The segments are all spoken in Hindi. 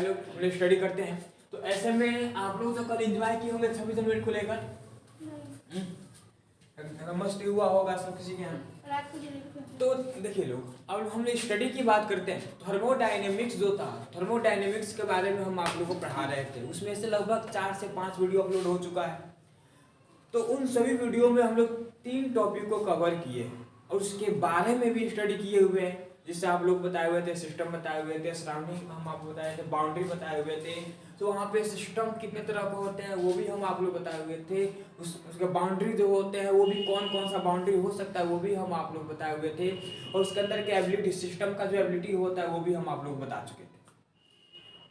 लोग हम लोग स्टडी करते हैं। तो ऐसे में आप लोग तो कल एंजॉय किए होंगे 26 जनवरी को लेकर। मस्त हुआ होगा सब किसी के यहाँ। तो देखिए लोग, अब हम लोग स्टडी की बात करते हैं। थर्मोडायनेमिक्स जो था, थर्मोडायनेमिक्स के बारे में हम आप लोगों को पढ़ा रहे थे। उसमें से लगभग 4 से 5 वीडियो अपलोड हो चुका है। तो उन सभी वीडियो में हम लोग 3 टॉपिक को कवर किए और उसके बारे में भी स्टडी किए हुए हैं। जिससे आप लोग बताए हुए थे, सिस्टम बताए हुए थे, सराउंडिंग हम आपको बताए थे, बाउंड्री बताए हुए थे। तो वहाँ पे सिस्टम कितने तरह के होते हैं वो भी हम आप लोग बताए हुए थे। उसके बाउंड्री जो होते हैं वो भी कौन कौन सा बाउंड्री हो सकता है वो भी हम आप लोग बताए हुए थे। और उसके अंदर के एबिलिटी, सिस्टम का जो एबिलिटी होता है वो भी हम आप लोग बता चुके थे।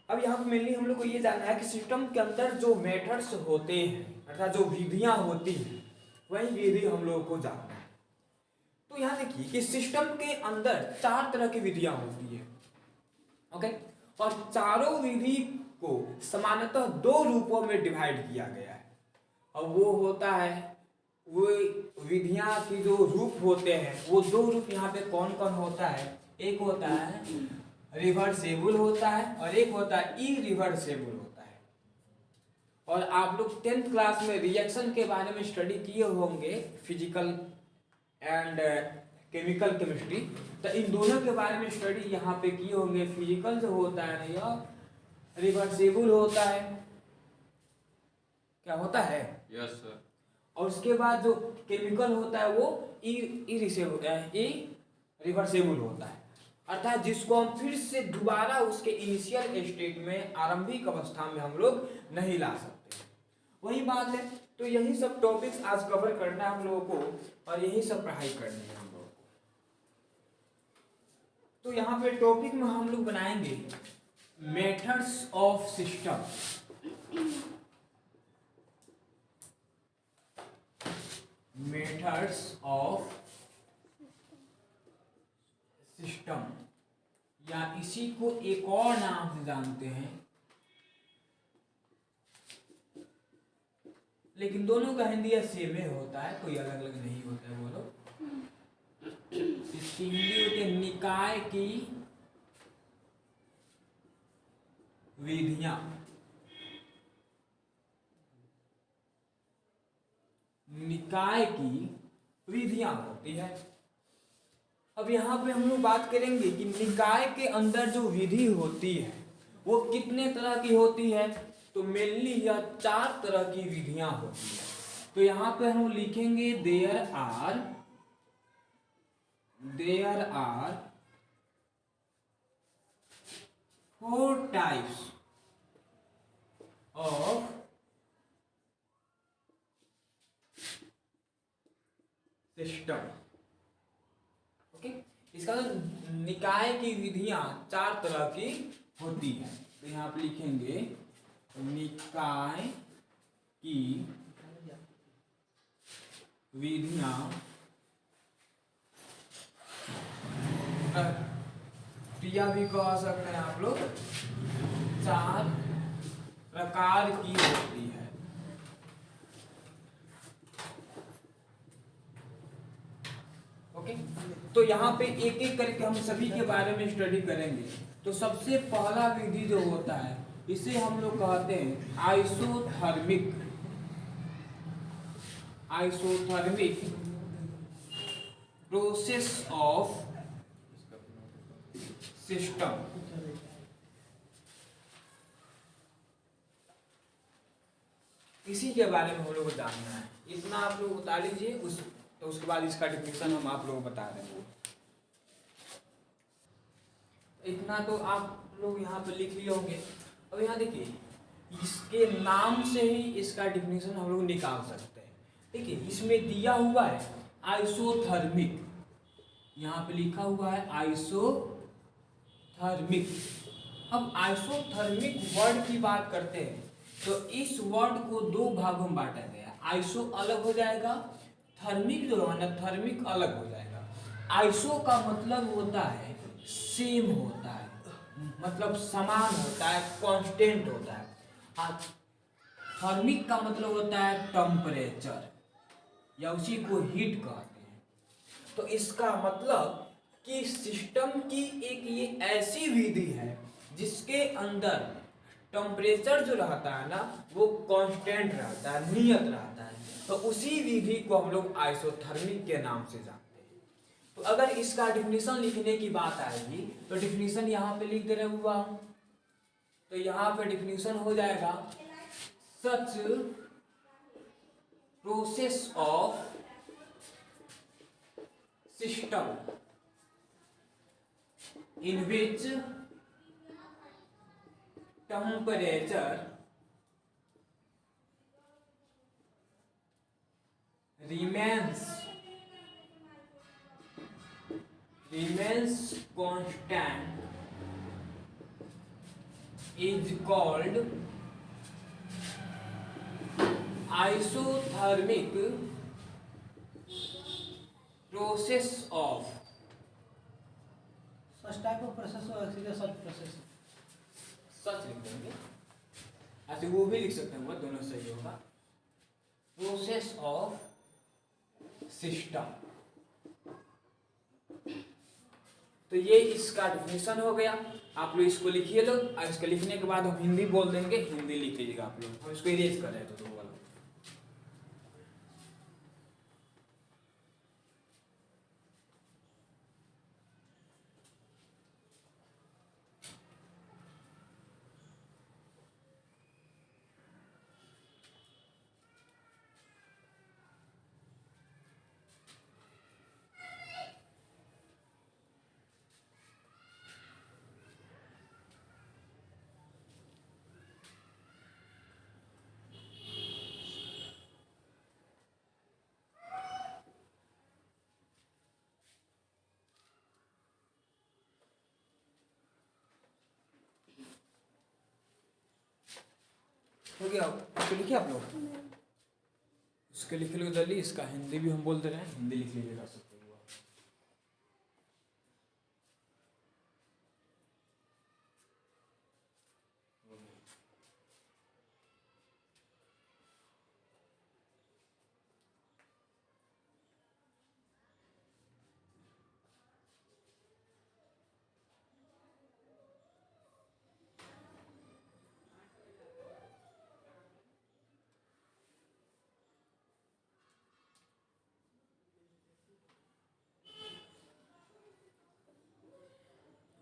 अब यहाँ पे मेनली हम लोग को ये जानना है कि सिस्टम के अंदर जो मेथड्स होते हैं अर्थात जो विधियाँ होती हैं वही विधि हम लोगों को जानना है। तो यहाँ देखिए कि सिस्टम के अंदर 4 तरह की विधियां होती है। ओके, और चारों विधि को सामान्यतः 2 रूपों में डिवाइड किया गया है। और वो होता है, वो विधियां की जो रूप होते हैं वो 2 रूप यहाँ पे कौन कौन होता है। एक होता है रिवर्सेबल होता है और एक होता है इरिवर्सेबल होता है। और आप लोग 10th क्लास में रिएक्शन के बारे में स्टडी किए होंगे, फिजिकल एंड केमिकल केमिस्ट्री। तो इन दोनों के बारे में स्टडी यहाँ पे किए होंगे। फिजिकल जो होता है यह रिवर्सेबल होता है, क्या होता है? Yes sir. और उसके बाद जो केमिकल होता है वो रिवर्सेबल होता है, अर्थात जिसको हम फिर से दोबारा उसके इनिशियल स्टेट में, आरंभिक अवस्था में हम लोग नहीं ला सकते। वही बात है। तो यही सब टॉपिक्स आज कवर करना है हम लोगों को और यही सब पढ़ाई करनी है हम लोगों को। तो यहाँ पे टॉपिक में हम लोग बनाएंगे methods of system. Methods of system, या इसी को एक और नाम से जानते हैं, लेकिन दोनों का हिंदी सेम ही होता है, कोई अलग अलग नहीं होता है। बोलो, इसकी हिंदी होती है निकाय की विधियां। निकाय की विधियां होती है। अब यहाँ पे हम लोग बात करेंगे कि निकाय के अंदर जो विधि होती है वो कितने तरह की होती है। तो मेनली यह 4 तरह की विधियां होती है। तो यहाँ पे हम लिखेंगे there are 4 types of system. Okay, इसका निकाय की विधियां 4 तरह की होती है। तो यहाँ पे लिखेंगे निकाय की विधियां क्रिया भी कह सकते हैं आप लोग, 4 प्रकार की होती है। ओके, तो यहाँ पे एक एक करके हम सभी के बारे में स्टडी करेंगे। तो सबसे पहला विधि जो होता है इसे हम लोग कहते हैं आइसोथर्मिक। आइसोथर्मिक प्रोसेस ऑफ सिस्टम। इसी के बारे में हम लोग को जानना है। इतना आप लोग बता लीजिए, तो उसके बाद इसका डिफिनेशन हम आप लोगों को बता देंगे। इतना तो आप लोग यहाँ पे लिख लिए होंगे। अब यहाँ देखिए, इसके नाम से ही इसका डिफिनेशन हम लोग निकाल सकते हैं। देखिए इसमें दिया हुआ है आइसोथर्मिक, यहाँ पे लिखा हुआ है आइसोथर्मिक। अब आइसोथर्मिक वर्ड की बात करते हैं तो इस वर्ड को 2 भागों में बांटा गया। आइसो अलग हो जाएगा, थर्मिक जो है ना, थर्मिक अलग हो जाएगा। आइसो का मतलब होता है सेम होता है, मतलब समान होता है, कांस्टेंट होता है। थर्मिक का मतलब होता है टेम्परेचर, या उसी को हीट कहते हैं। तो इसका मतलब कि सिस्टम की एक ये ऐसी विधि है जिसके अंदर टेम्परेचर जो रहता है ना वो कांस्टेंट रहता है, नियत रहता है, तो उसी विधि को हम लोग आइसोथर्मिक के नाम से जानते हैं। तो अगर इसका डिफिनीशन लिखने की बात आएगी तो डिफिनीशन यहाँ पे लिख दे रहे हुआ, तो यहाँ पे डिफिनीशन हो जाएगा सच process of system in which temperature remains constant is called isothermic process of Such type of process or actually such process. सच लिख देंगे, ऐसे वो भी लिख सकते हैं, वो दोनों सही होगा। प्रोसेस ऑफ सिस्टम, तो ये इसका डिफिनेशन हो गया। आप लोग इसको लिखिए लो, और इसको लिखने के बाद हम हिंदी बोल देंगे, हिंदी लिख लीजिएगा आप लोग। हम इसको इरेज कर रहे हैं तो वाला। हो गया, इसको लिखिए आप लोग, इसके लिख लो जल्दी। इसका हिंदी भी हम बोल दे रहे हैं, हिंदी लिख लीजिएगा सब।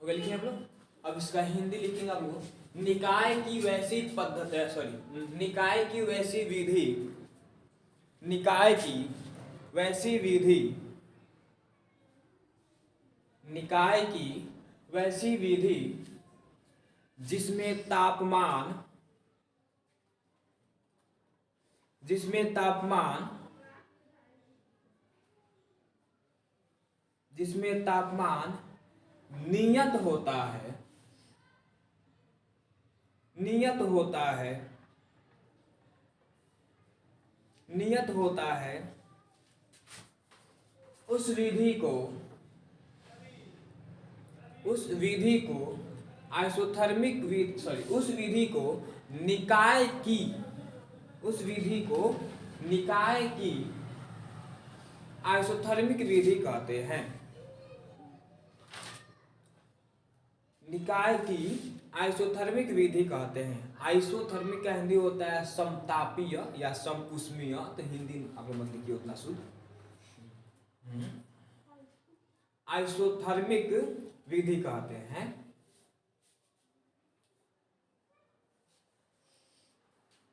लिखिए आप लोग। अब इसका हिंदी लिखेंगे आप लोग। निकाय की वैसी पद्धति, सॉरी, निकाय की वैसी विधि, निकाय की वैसी विधि, निकाय की वैसी विधि जिसमें तापमान, जिसमें तापमान नियत होता है, नियत होता है, नियत होता है, उस विधि को, उस विधि को आइसोथर्मिक विधि, सॉरी, उस विधि को निकाय की, उस विधि को निकाय की आइसोथर्मिक विधि कहते हैं। निकाय की आइसोथर्मिक विधि कहते हैं। आइसोथर्मिक का हिंदी होता है समतापीय या समउष्मीय, तो हिंदी आप मत लिखिए उतना शुद्ध। आइसोथर्मिक विधि कहते हैं।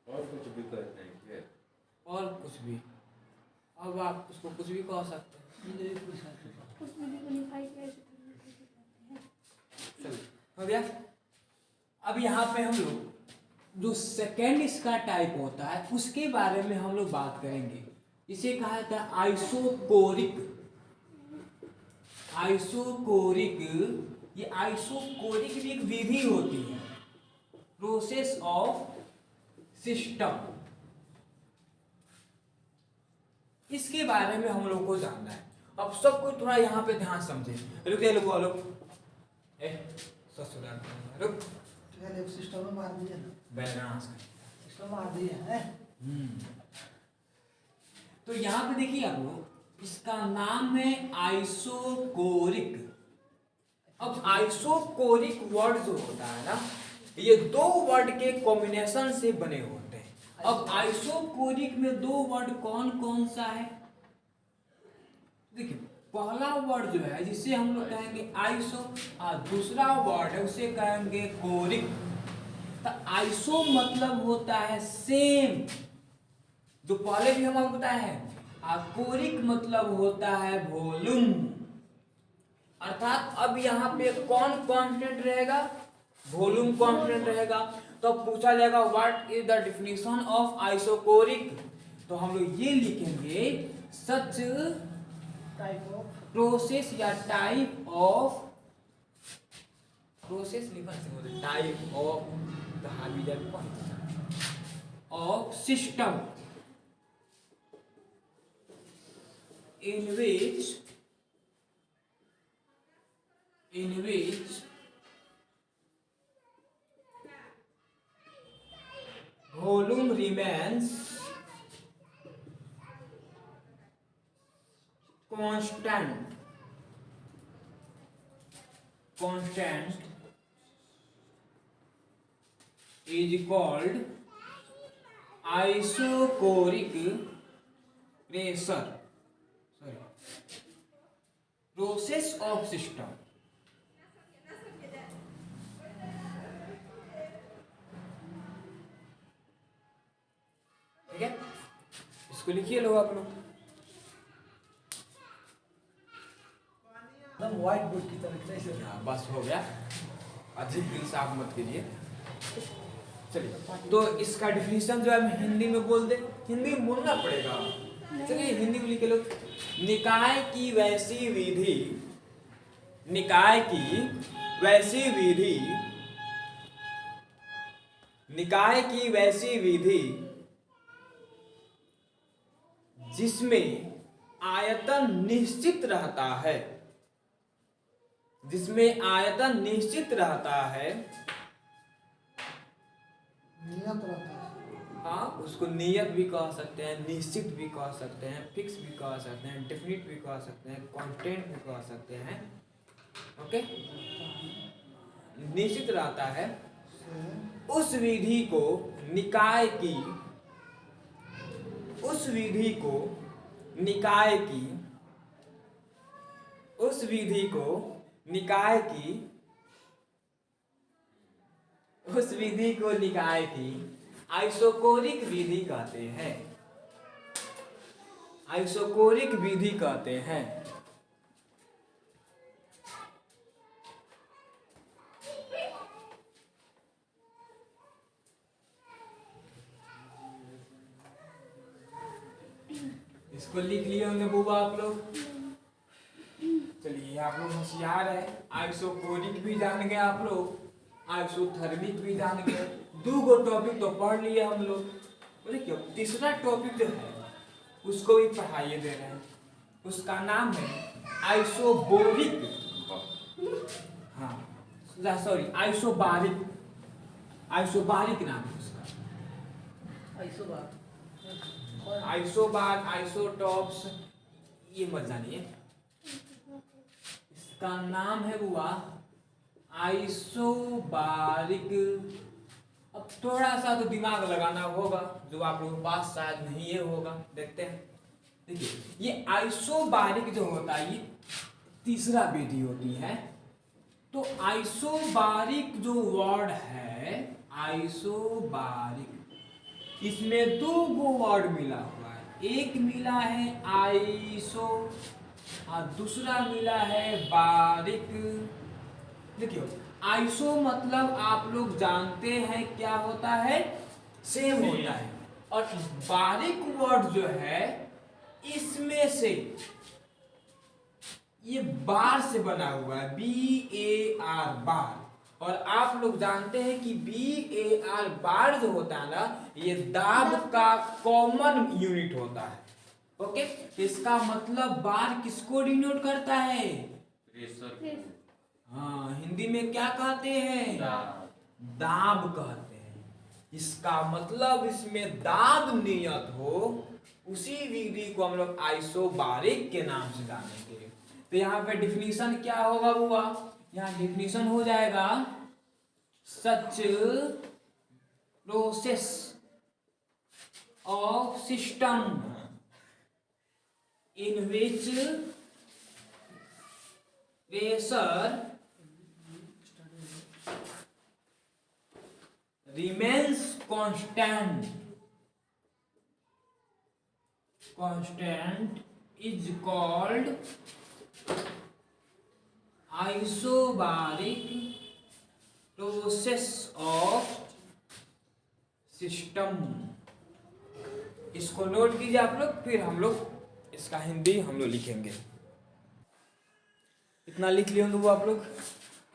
और कुछ भी कहते हैं क्या? और कुछ भी, अब आप उसको कुछ भी कह सकते हैं। हो गया। अब यहाँ पे हम लोग जो सेकेंड इसका टाइप होता है उसके बारे में हम लोग बात करेंगे। इसे कहा जाता है आइसोकोरिक। आइसोकोरिक, ये आइसोकोरिक भी एक विधि होती है, प्रोसेस ऑफ सिस्टम। इसके बारे में हम लोग को जानना है। अब सबको थोड़ा यहाँ पे ध्यान समझे। रुकिए लोग, रुक, सिस्टम में मार दिया ना, बैलेंस सिस्टम मार दिया है। तो यहाँ पे देखिए आप लोग, इसका नाम है आइसोकोरिक। अब आइसोकोरिक वर्ड जो होता है ना, ये दो वर्ड के कॉम्बिनेशन से बने होते हैं। अब आइसोकोरिक में दो वर्ड कौन कौन सा है? देखिए, पहला वर्ड जो है जिसे हम लोग कहेंगे आइसो, और दूसरा वर्ड है उसे कहेंगे कोरिक। तो आइसो मतलब होता है सेम, जो पहले भी हम आपको बताया है, और कोरिक मतलब होता है वॉल्यूम। अर्थात अब यहाँ पे कौन कांस्टेंट रहेगा? वॉल्यूम कांस्टेंट रहेगा। तो पूछा जाएगा what is the definition of isochoric, तो हम लोग ये लिखेंगे सच टाइप ऑफ प्रोसेस या टाइप ऑफ प्रोसेस लिखना, type of the habit of system in which volume remains constant is called isocoric pressure, process of system। ठीक है, इसको लिखिए लोग आप लोग। एकदम व्हाइट बोर्ड की तरह ऐसे। हाँ, बस हो गया, अधिक दिल साफ मत कीजिए। चलिए, तो इसका डिफिनीशन जो है हम हिंदी में बोल दे, हिंदी में बोलना पड़ेगा। चलिए हिंदी में लिखे लोग। निकाय की वैसी विधि, निकाय की वैसी विधि, निकाय की वैसी विधि जिसमें आयतन निश्चित रहता है, जिसमें आयतन निश्चित रहता है, नियत रहता है। हाँ, उसको नियत भी कह सकते हैं, निश्चित भी कह सकते हैं, फिक्स भी कह सकते हैं, डेफिनिट भी कह सकते हैं, कांस्टेंट भी कह सकते हैं। ओके, निश्चित रहता है, उस विधि को निकाय की, उस विधि को निकाय की, उस विधि को निकाय की, उस विधि को निकाय की आइसोकोरिक विधि कहते हैं, आइसोकोरिक विधि कहते हैं। इसको लिख लिए होंगे बुआ आप लोग। चलिए, आप लोग होशियार है, आइसोकोरिक भी जान गए आप लोग, आइसोथर्मिक भी जान गए। दो गो टॉपिक तो पढ़ लिए हम लोग। देखिए, तीसरा टॉपिक जो है उसको भी पढ़ाइए दे रहे हैं, उसका नाम है आइसोबोरिक, हाँ सॉरी आइसोबारिक, आइसोबारिक नाम है उसका। आइसोबार, आइसोटॉप्स, ये मत जानिए। इसका नाम है हुआ आइसोबारिक। अब थोड़ा सा तो दिमाग लगाना होगा, जो आप लोगों के पास शायद नहीं है होगा, देखते हैं। देखिए, ये आइसोबारिक जो होता है ये तीसरा विधि होती है। तो आइसोबारिक जो वर्ड है, आइसोबारिक, इसमें दो गो वर्ड मिला हुआ है, एक मिला है आइसो और दूसरा मिला है बारिक। देखियो, आइसो मतलब आप लोग जानते हैं क्या होता है, सेम होता है, और बारिक वर्ड जो है इसमें से ये बार से बना हुआ है, BAR बार, और आप लोग जानते हैं कि BAR बार जो होता है ना, ये दाब का कॉमन यूनिट होता है। ओके, इसका मतलब बार किसको डिनोट करता है? प्रेशर। हाँ, हिंदी में क्या कहते हैं? दाब कहते हैं। इसका मतलब इसमें दाब नियत हो, उसी विधि को हम लोग आइसोबारिक के नाम से जानेंगे। तो यहाँ पे डिफिनीशन क्या होगा बुआ? यहाँ डेफिनेशन हो जाएगा सच process of system in which pressure remains constant is called isobaric process of system। इसको नोट कीजिए आप लोग, फिर हम लोग इसका हिंदी हम लोग लिखेंगे। इतना लिख लिए होंगे वो आप लोग।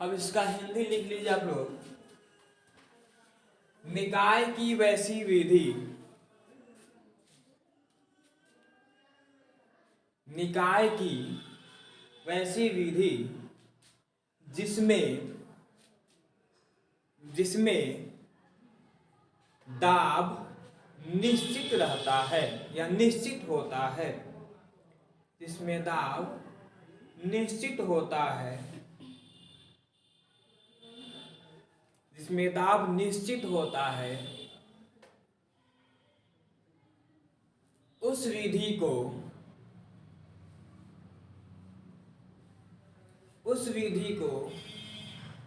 अब इसका हिंदी लिख लीजिए आप लोग। निकाय की वैसी विधि, निकाय की वैसी विधि जिसमें दाब निश्चित रहता है या निश्चित होता है, जिसमें दाब निश्चित होता है, जिसमें दाब निश्चित होता है, उस विधि को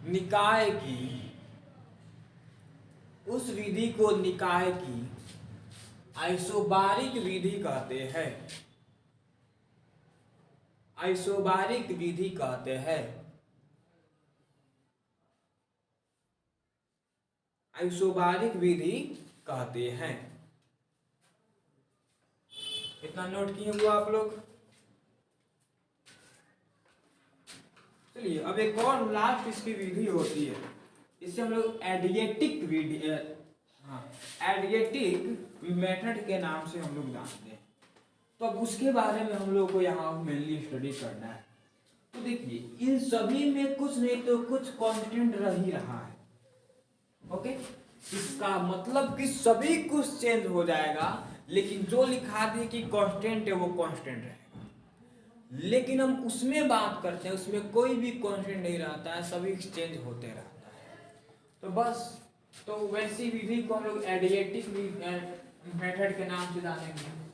निकाय की आइसोबारिक विधि कहते हैं। आइसोबारिक विधि कहते हैं। आइसोबारिक विधि कहते हैं। इतना नोट किए हुआ आप लोग। चलिए अब एक और लास्ट इसकी विधि होती है, इसे हम लोग एडिएटिक विधि, एडिएटिक मेथड के नाम से हम लोग जानते हैं। तो अब उसके बारे में हम लोग को यहाँ मेनली स्टडी करना है। तो देखिए इन सभी में कुछ नहीं तो कुछ कांस्टेंट रह ही रहा है। ओके, इसका मतलब कि सभी कुछ चेंज हो जाएगा, लेकिन जो लिखा दिए कि कांस्टेंट है वो कांस्टेंट रहेगा। लेकिन हम उसमें बात करते हैं, उसमें कोई भी कांस्टेंट नहीं रहता है, सभी चेंज होते रहता है। तो बस, तो वैसी विधि को हम लोग एडिएटिक मेथड के नाम से जानेंगे।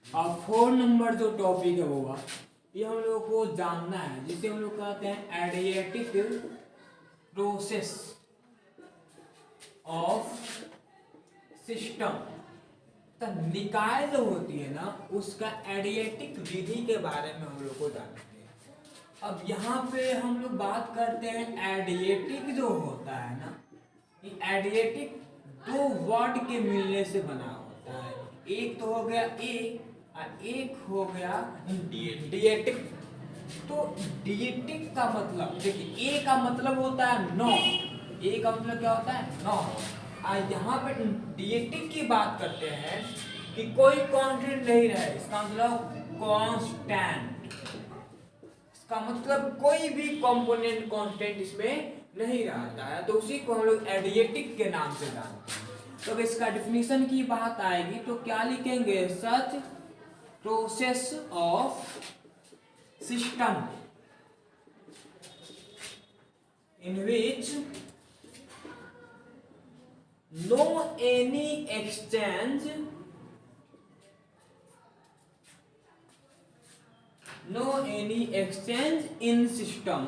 अब 4 नंबर जो टॉपिक है वो ये हम लोग को जानना है, जिसे हम लोग कहते हैं एडिएटिक प्रोसेस ऑफ सिस्टम। तो निकाय जो होती है ना, उसका एडिएटिक विधि के बारे में हम लोग को जानेंगे। अब यहाँ पे हम लोग बात करते हैं एडिएटिक जो होता है ना, ये एडिएटिक 2 वर्ड के मिलने से बना होता है। एक तो हो गया ए और एक हो गया डिएटिक। तो डिएटिक का मतलब देखिए, ए का मतलब होता है नॉट। ए का मतलब क्या होता है? नॉट। और यहाँ पे डिएटिक की बात करते हैं कि कोई कांस्टेंट नहीं रहे, इसका मतलब कांस्टेंट। इसका मतलब कोई भी कंपोनेंट कांस्टेंट इसमें नहीं रहता है, तो उसी को हम लोग एडिएटिक के नाम से जानते हैं। तो इसका डिफिनीशन की बात आएगी तो क्या लिखेंगे? Such process of system in which no any exchange in system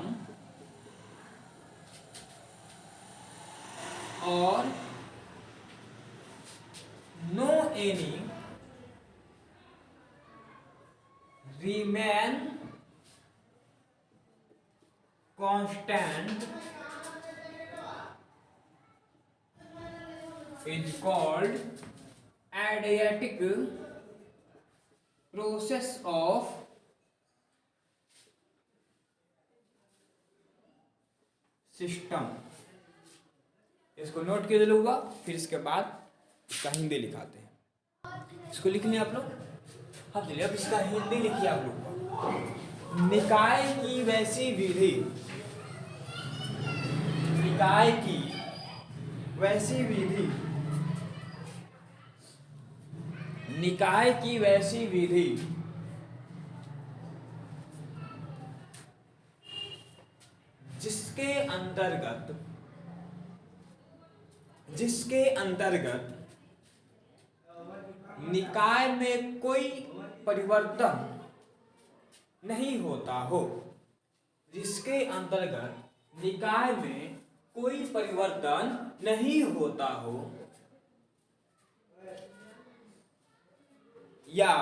और no any remain constant is called adiabatic process of system. इसको नोट कीजिए लूंगा, फिर इसके बाद इसका हिंदी लिखाते हैं। इसको लिख लिया आप लोग? हाँ चलिए अब इसका हिंदी लिखिए आप लोग। निकाय की वैसी विधि निकाय की वैसी विधि, निकाय की वैसी विधि जिसके अंतर्गत निकाय में कोई परिवर्तन नहीं होता हो, जिसके अंतर्गत निकाय में कोई परिवर्तन नहीं होता हो, या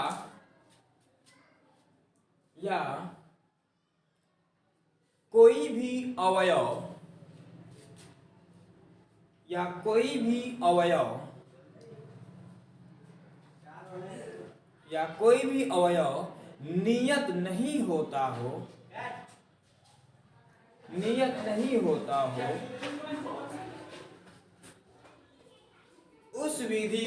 कोई भी अवयव नियत नहीं होता हो, उस विधि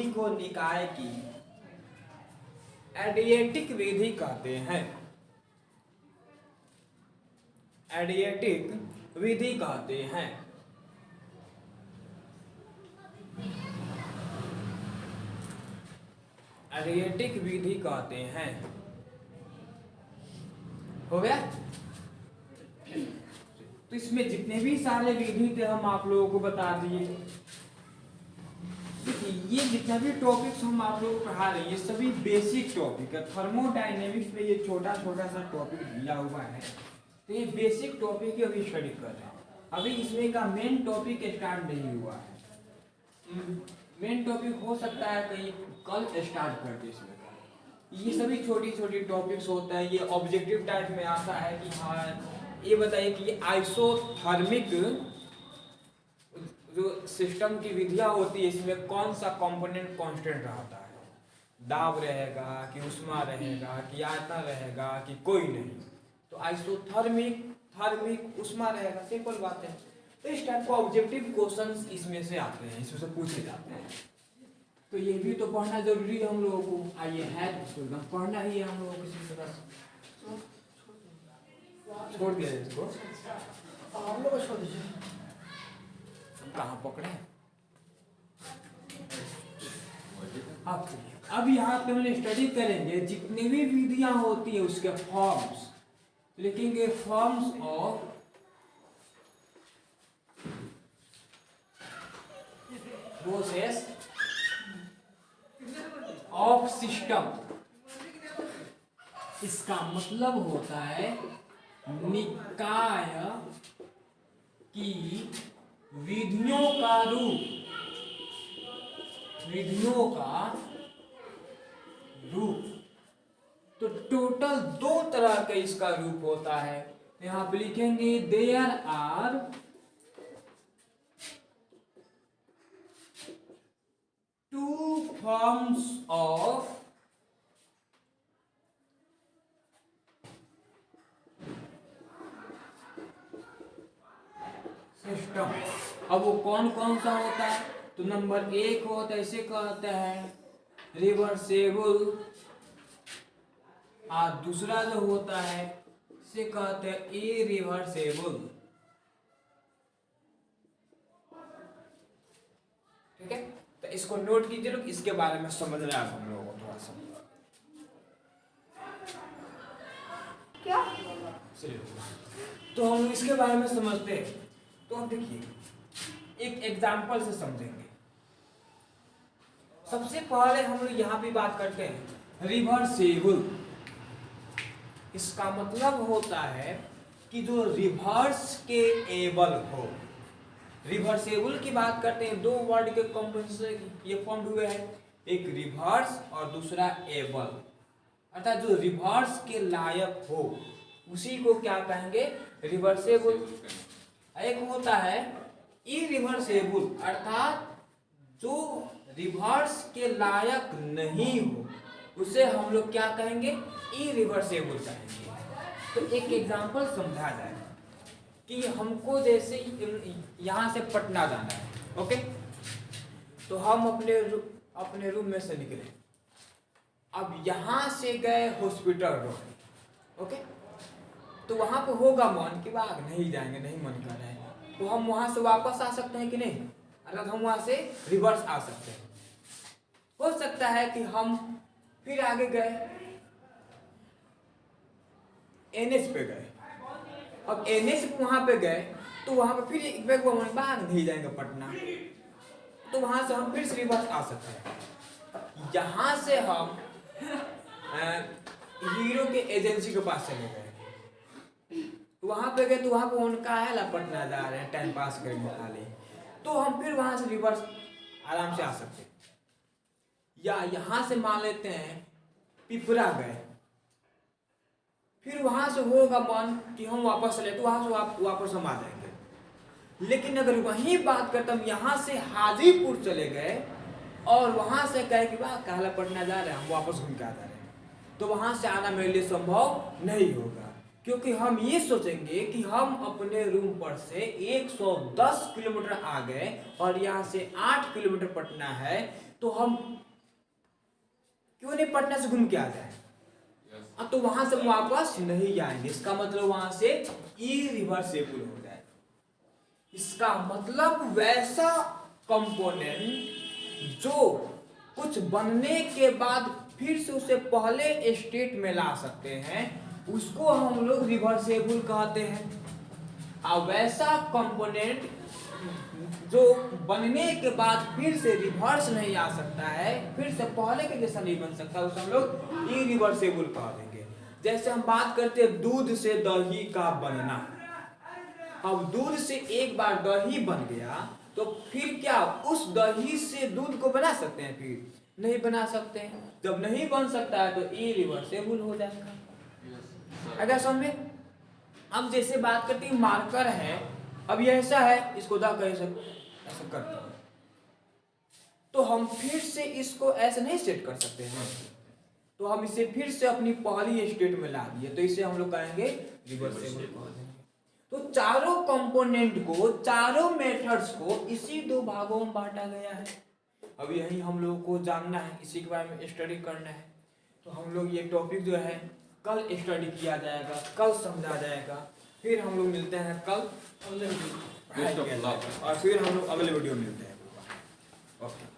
को निकाय की एडिएटिक विधि कहते हैं। एडिएटिक विधि कहते हैं। एडिएटिक विधि कहते हैं। हो गया? तो इसमें जितने भी सारे विधि थे हम आप लोगों को बता दिए। देखिए ये जितना भी टॉपिक्स हम आप लोगों को पढ़ा रहे हैं ये सभी बेसिक टॉपिक है। थर्मोडायनेमिक्स में ये छोटा छोटा सा टॉपिक दिया हुआ है, तो ये बेसिक टॉपिक ही अभी स्टडी कर रहे हैं। अभी इसमें का मेन टॉपिक स्टार्ट नहीं हुआ है। मेन टॉपिक हो सकता है कहीं कल स्टार्ट कर दे इसमें। ये सभी छोटी छोटी टॉपिक्स होता है। ये ऑब्जेक्टिव टाइप में आता है कि हाँ ये बताइए कि आइसोथर्मिक जो सिस्टम की विधियां होती है इसमें कौन सा कंपोनेंट कांस्टेंट रहता है, दाब रहेगा कि ऊष्मा रहेगा कि आयतन रहेगा कि कोई नहीं। तो आइसोथर्मिक, थर्मिक, ऊष्मा रहेगा, सिंपल बात है। तो इस टाइप का ऑब्जेक्टिव क्वेश्चंस इसमें से आते हैं, इसमें से पूछे जाते हैं। तो ये भी तो पढ़ना जरूरी है हम लोगों को। आइए है तो एकदम पढ़ना ही है हम लोगों को किसी तरह से। छोड़ दिया इसको, हम लोग छोड़ दीजिए। कहाँ पकड़े अब यहाँ पे हम स्टडी करेंगे जितनी भी विधियां होती है उसके फॉर्म्स लिखेंगे। Forms of process of system. इसका मतलब होता है निकाय की विधियों का रूप, विधियों का रूप। तो टोटल 2 तरह का इसका रूप होता है। यहां पे लिखेंगे there are 2 forms of system. अब वो कौन कौन सा होता है? तो नंबर 1 होता है, इसे कहते हैं रिवर्सेबल। और दूसरा जो होता है इसे कहते हैं इरिवर्सेबल। ठीक है, तो इसको नोट कीजिए लोग, इसके बारे में समझना है हम लोगों को थोड़ा सा। क्या तो हम इसके बारे में समझते हैं। तो अब देखिए एक एग्जाम्पल से समझेंगे। सबसे पहले हम लोग यहाँ पे बात करते हैं रिवर्सेबल। इसका मतलब होता है कि जो रिवर्स के एबल हो। रिवर्सेबल की बात करते हैं, 2 वर्ड के कॉम्बिनेशन से ये फॉर्म हुए हैं, एक रिवर्स और दूसरा एबल। अर्थात जो रिवर्स के लायक हो उसी को क्या कहेंगे? रिवर्सेबल। एक होता है इरिवर्सेबल, अर्थात जो रिवर्स के लायक नहीं हो उसे हम लोग क्या कहेंगे? इरिवर्सेबल कहेंगे। तो एक एग्जांपल समझा जाए कि हमको जैसे यहाँ से पटना जाना है, ओके, तो हम अपने रूम में से निकले, अब यहाँ से गए हॉस्पिटल रोड। ओके, तो वहाँ पे होगा मन कि भाग नहीं जाएंगे, नहीं मन कर रहा है, तो हम वहाँ से वापस आ सकते हैं कि नहीं? अगर हम वहाँ से रिवर्स आ सकते हैं। हो सकता है कि हम फिर आगे गए, एनएच पे गए, अब एनएच पे वहाँ पे गए तो वहाँ पे फिर एक बैग मन भाग नहीं जाएंगे पटना, तो वहाँ से हम फिर से रिवर्स आ सकते हैं। यहाँ से हम हीरो के एजेंसी के पास चले गए, वहाँ पे गए तो वहाँ पे उनका है ला पटना जा रहे हैं टाइम पास करने वाले, तो हम फिर वहाँ से रिवर्स आराम से आ सकते हैं। या यहाँ से मान लेते हैं पिपरा गए, फिर वहाँ से होगा मन कि हम वापस चले, तो वहाँ से वापस हम आ जाएंगे। लेकिन अगर वही बात करते हम यहाँ से हाजीपुर चले गए और वहाँ से कहे कि वाह कहला पटना जा रहे हैं, हम वापस घूम के आ जा रहे हैं, तो वहाँ से आना मेरे लिए संभव नहीं होगा, क्योंकि हम ये सोचेंगे कि हम अपने रूम पर से 110 किलोमीटर आ गए और यहाँ से 8 किलोमीटर पटना है, तो हम क्यों नहीं पटना से घूम के आ जाए? तो वहां से वापस नहीं आएंगे, इसका मतलब वहां से इरिवर्सिबल हो जाए। इसका मतलब वैसा कंपोनेंट जो कुछ बनने के बाद फिर से उसे पहले स्टेट में ला सकते हैं, उसको हम लोग रिवर्सेबल कहते हैं। और वैसा कंपोनेंट जो बनने के बाद फिर से रिवर्स नहीं आ सकता है, फिर से पहले के जैसा नहीं बन सकता, उसे हम लोग इरिवर्सेबल कह देंगे। जैसे हम बात करते हैं दूध से दही का बनना, अब दूध से एक बार दही बन गया तो फिर क्या उस दही से दूध को बना सकते हैं? फिर नहीं बना सकते हैं। जब नहीं बन सकता है तो इरिवर्सेबल हो जाएगा। अगर समझे, हम जैसे बात करते हैं मार्कर है, अब ये ऐसा है, इसको दा कर ऐसा करते हैं, तो हम फिर से इसको ऐसे नहीं सेट कर सकते हैं, तो हम इसे फिर से अपनी पहली स्टेट में ला दिए, तो इसे हम लोग कहेंगे रिवर्सेबल कह देंगे। तो चारों कंपोनेंट को, चारों मेथड्स को इसी दो भागों में बांटा गया है। अब यही हम लोगों को जानना है, इसी के बारे में स्टडी करना है। तो हम लोग ये टॉपिक जो है कल स्टडी किया जाएगा, कल समझा जाएगा, फिर हम लोग मिलते हैं कल, और फिर हम लोग अगले वीडियो मिलते हैं। ओके।